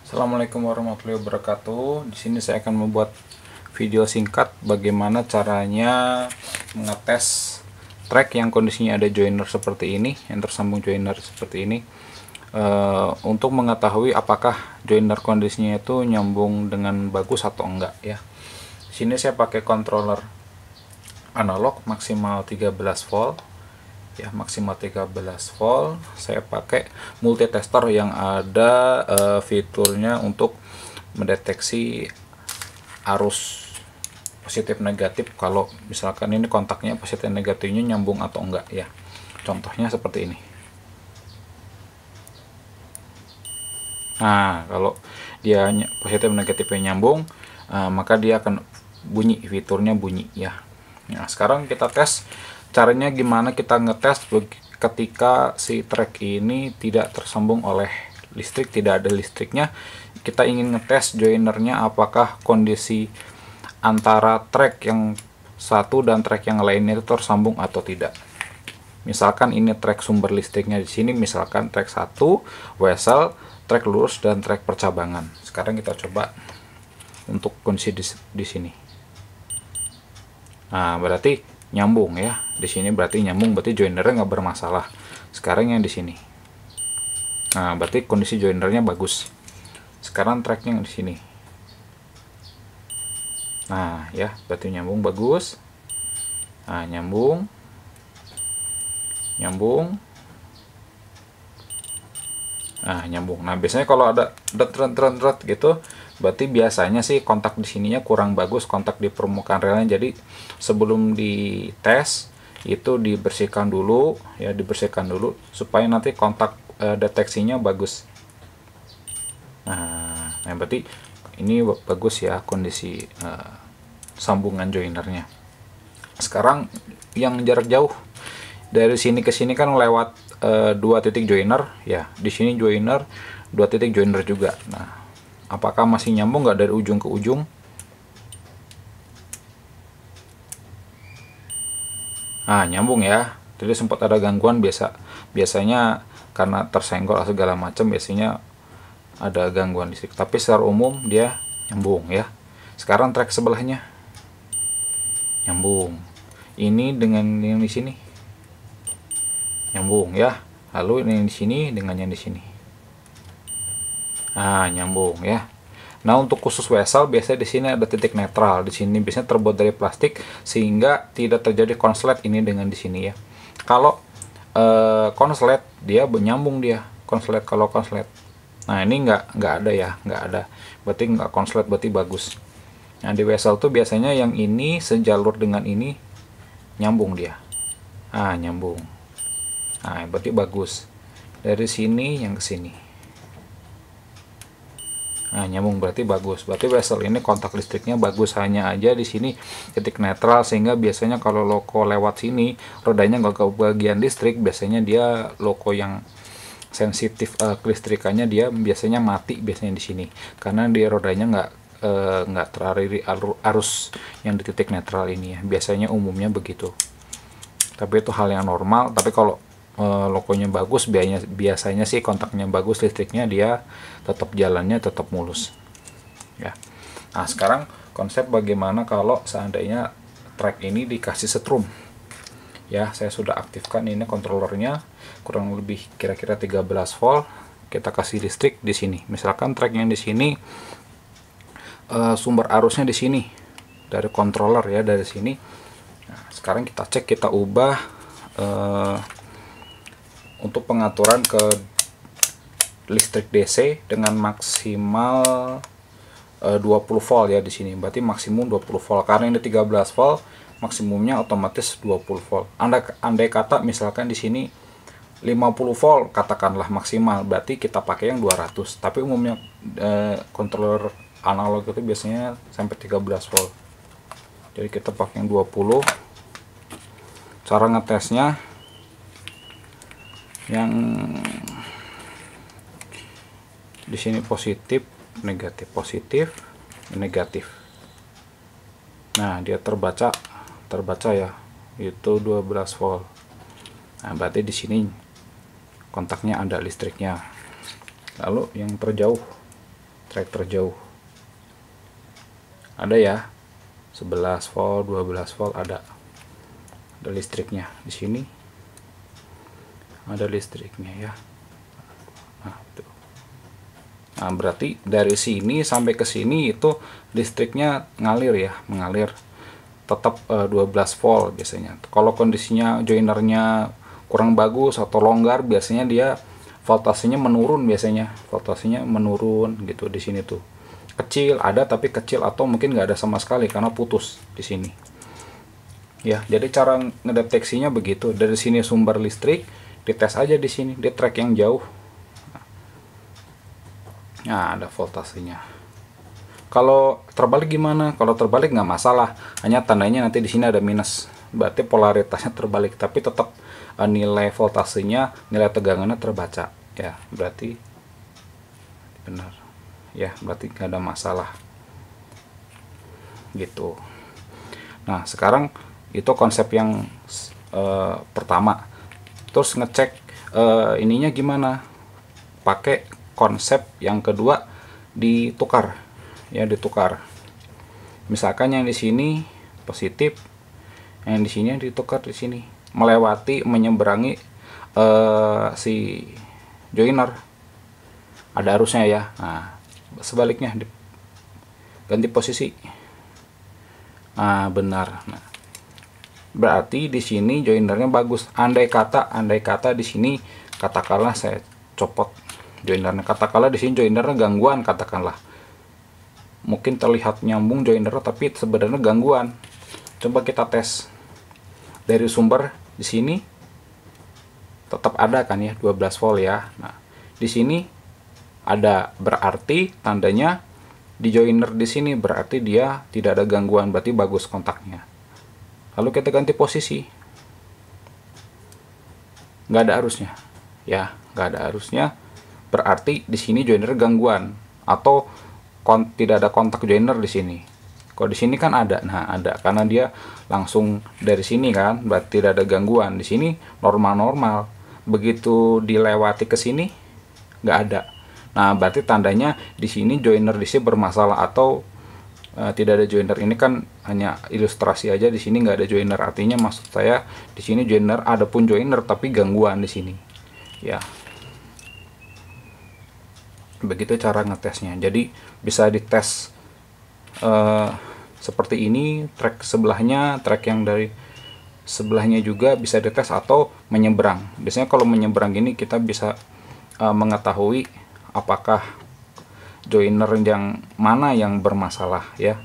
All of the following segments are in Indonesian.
Assalamualaikum warahmatullahi wabarakatuh. Di sini saya akan membuat video singkat bagaimana caranya mengetes track yang kondisinya ada joiner seperti ini, yang tersambung joiner seperti ini, untuk mengetahui apakah joiner kondisinya itu nyambung dengan bagus atau enggak ya. Di sini saya pakai controller analog maksimal 13 volt. Ya, maksimal 13 volt. Saya pakai multitester yang ada fiturnya untuk mendeteksi arus positif negatif kalau misalkan ini kontaknya positif negatifnya nyambung atau enggak ya. Contohnya seperti ini. Nah, kalau dia positif negatifnya nyambung, maka dia akan bunyi, fiturnya bunyi ya. Nah, sekarang kita tes caranya gimana kita ngetes ketika si track ini tidak tersambung oleh listrik, tidak ada listriknya. Kita ingin ngetes joinernya apakah kondisi antara track yang satu dan track yang lainnya itu tersambung atau tidak. Misalkan ini track sumber listriknya di sini, misalkan track 1 wesel, track lurus dan track percabangan. Sekarang kita coba untuk kondisi di sini. Nah, berarti nyambung ya. Di sini berarti nyambung, berarti joinernya nggak bermasalah. Sekarang yang di sini. Nah, berarti kondisi joinernya bagus. Sekarang tracknya yang di sini. Nah, ya, berarti nyambung bagus. Nah, nyambung. Nyambung. Nah, nyambung. Nah, biasanya kalau ada dret gitu, berarti biasanya sih kontak di sininya kurang bagus, kontak di permukaan relnya. Jadi sebelum dites itu dibersihkan dulu ya, dibersihkan dulu supaya nanti kontak deteksinya bagus. Nah, berarti ini bagus ya kondisi sambungan joinernya. Sekarang yang jarak jauh dari sini ke sini kan lewat 2 titik joiner ya. Di sini joiner 2 titik joiner juga. Nah, apakah masih nyambung nggak dari ujung ke ujung? Nah, nyambung ya. Jadi sempat ada gangguan biasanya karena tersenggol segala macam, biasanya ada gangguan listrik. Tapi secara umum dia nyambung ya. Sekarang track sebelahnya nyambung. Ini dengan yang di sini nyambung ya. Lalu ini yang di sini dengan yang di sini. Nah, nyambung ya. Nah, untuk khusus wesel biasanya di sini ada titik netral. Di sini biasanya terbuat dari plastik sehingga tidak terjadi konslet ini dengan di sini ya. Kalau konslet dia menyambung dia. Konslet kalau konslet. Nah, ini nggak ada ya, nggak ada. Berarti nggak konslet, berarti bagus. Nah, di wesel tuh biasanya yang ini sejalur dengan ini nyambung dia. Ah, nyambung. Nah, berarti bagus. Dari sini yang ke sini. Nah, nyambung berarti bagus. Berarti wesel ini kontak listriknya bagus, hanya aja di sini titik netral sehingga biasanya kalau loko lewat sini rodanya nggak ke bagian listrik, biasanya dia loko yang sensitif kelistrikannya dia biasanya mati biasanya di sini karena di rodanya nggak teraliri arus yang di titik netral ini ya. Biasanya umumnya begitu. Tapi itu hal yang normal. Tapi kalau lokonya bagus, biasanya sih kontaknya bagus, listriknya dia tetap jalannya tetap mulus ya. Nah, sekarang konsep bagaimana kalau seandainya track ini dikasih setrum ya. Saya sudah aktifkan ini kontrolernya kurang lebih kira-kira 13 volt. Kita kasih listrik di sini. Misalkan track yang di sini sumber arusnya di sini dari controller ya, dari sini. Nah, sekarang kita cek, kita ubah untuk pengaturan ke listrik DC dengan maksimal 20 volt ya di sini. Berarti maksimum 20 volt. Karena ini 13 volt, maksimumnya otomatis 20 volt. Andai kata misalkan di sini 50 volt katakanlah maksimal, berarti kita pakai yang 200. Tapi umumnya controller analog itu biasanya sampai 13 volt. Jadi kita pakai yang 20. Cara ngetesnya yang di sini positif, negatif, positif, negatif. Nah, dia terbaca ya, itu 12 volt. Nah, berarti di sini kontaknya ada listriknya. Lalu yang terjauh track terjauh ada ya, 11 volt 12 volt ada listriknya di sini, ada listriknya ya. Nah, tuh. Nah, berarti dari sini sampai ke sini itu listriknya ngalir ya, mengalir tetap 12 volt biasanya. Kalau kondisinya joinernya kurang bagus atau longgar, biasanya dia voltasenya menurun, biasanya voltasenya menurun gitu di sini tuh. Kecil ada, tapi kecil atau mungkin nggak ada sama sekali karena putus di sini. Ya, jadi cara ngedeteksinya begitu. Dari sini sumber listrik, dites aja di sini, di track yang jauh. Nah, ada voltasenya. Kalau terbalik gimana? Kalau terbalik nggak masalah, hanya tandanya nanti di sini ada minus, berarti polaritasnya terbalik, tapi tetap nilai voltasenya, nilai tegangannya terbaca ya, berarti benar ya, berarti nggak ada masalah gitu. Nah, sekarang itu konsep yang pertama. Terus ngecek ininya gimana, pakai konsep yang kedua, ditukar ya, ditukar. Misalkan yang di sini positif, yang di sini ditukar di sini, melewati, menyeberangi si joiner, ada arusnya ya. Nah, sebaliknya ganti posisi. Nah, benar. Nah, berarti di sini joinernya bagus. Andai kata di sini katakanlah saya copot joinernya, katakanlah di sini joinernya gangguan, katakanlah mungkin terlihat nyambung joiner tapi sebenarnya gangguan. Coba kita tes dari sumber, di sini tetap ada kan ya 12 volt ya. Nah, di sini ada, berarti tandanya di joiner di sini berarti dia tidak ada gangguan, berarti bagus kontaknya. Lalu kita ganti posisi, nggak ada arusnya ya, nggak ada arusnya, berarti di sini joiner gangguan atau tidak ada kontak joiner di sini. Kalau di sini kan ada, nah ada karena dia langsung dari sini kan, berarti tidak ada gangguan. Di sini normal-normal, begitu dilewati ke sini nggak ada. Nah, berarti tandanya di sini joiner di sini bermasalah atau tidak ada joiner. Ini kan hanya ilustrasi aja, di sini nggak ada joiner, artinya maksud saya di sini joiner, ada pun joiner tapi gangguan di sini ya. Begitu cara ngetesnya. Jadi bisa dites seperti ini, track sebelahnya, track yang dari sebelahnya juga bisa dites, atau menyeberang. Biasanya kalau menyeberang ini kita bisa mengetahui apakah joiner yang mana yang bermasalah ya.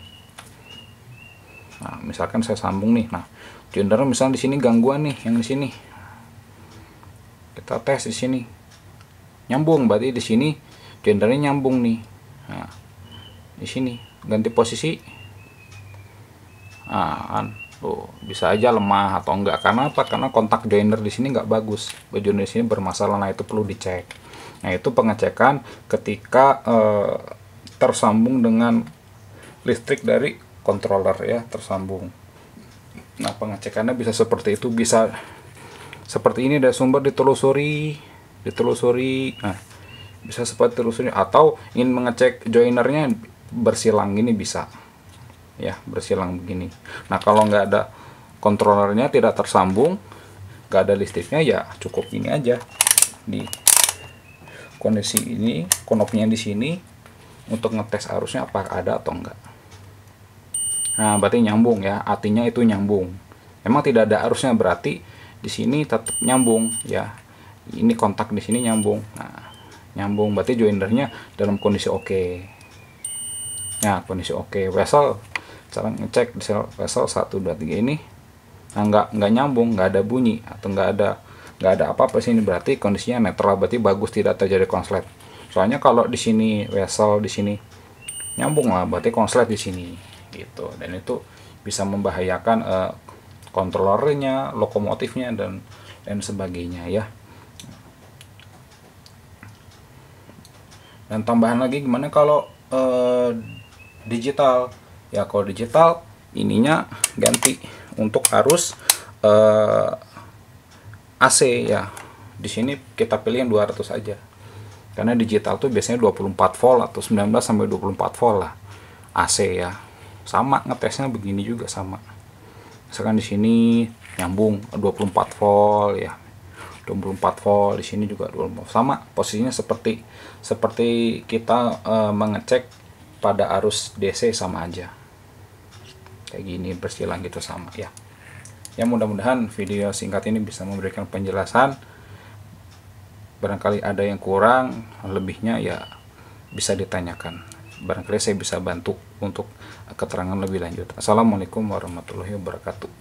Nah, misalkan saya sambung nih, nah joiner misalnya di sini gangguan nih, yang di sini kita tes di sini nyambung, berarti di sini joinernya nyambung nih. Nah, di sini ganti posisi, kan bisa aja lemah atau enggak. Karena apa? Karena kontak joiner di sini nggak bagus, joiner di sini bermasalah. Nah, itu perlu dicek. Nah, itu pengecekan ketika tersambung dengan listrik dari controller ya, tersambung. Nah, pengecekannya bisa seperti itu, bisa seperti ini, dari sumber ditelusuri. Nah, bisa seperti telusuri, atau ingin mengecek joinernya bersilang gini bisa ya, bersilang begini. Nah, kalau nggak ada kontrolernya, tidak tersambung, nggak ada listriknya, ya cukup ini aja, di kondisi ini knopnya di sini untuk ngetes arusnya apa ada atau enggak. Nah, berarti nyambung ya, artinya itu nyambung. Memang tidak ada arusnya, berarti di sini tetap nyambung ya. Ini kontak di sini nyambung. Nah, nyambung berarti joinernya dalam kondisi oke. Nah, kondisi oke. Wesel, cara ngecek wesel 1 2 3 ini, nah nggak nyambung, nggak ada bunyi atau nggak ada apa-apa sini, berarti kondisinya netral, berarti bagus, tidak terjadi konslet. Soalnya kalau di sini wesel, di sini nyambung lah, berarti konslet di sini gitu, dan itu bisa membahayakan kontrolernya, lokomotifnya dan sebagainya ya. Dan tambahan lagi gimana kalau digital ya. Kalau digital ininya ganti untuk arus AC ya. Di sini kita pilih yang 200 aja. Karena digital tuh biasanya 24 volt atau 19 sampai 24 volt lah. AC ya. Sama ngetesnya begini juga sama. Misalkan di sini nyambung 24 volt ya. 24 volt di sini juga 24 sama, posisinya seperti kita mengecek pada arus DC sama aja. Kayak gini bersilang gitu sama ya. Ya mudah-mudahan video singkat ini bisa memberikan penjelasan. Barangkali ada yang kurang, lebihnya ya bisa ditanyakan. Barangkali saya bisa bantu untuk keterangan lebih lanjut. Assalamualaikum warahmatullahi wabarakatuh.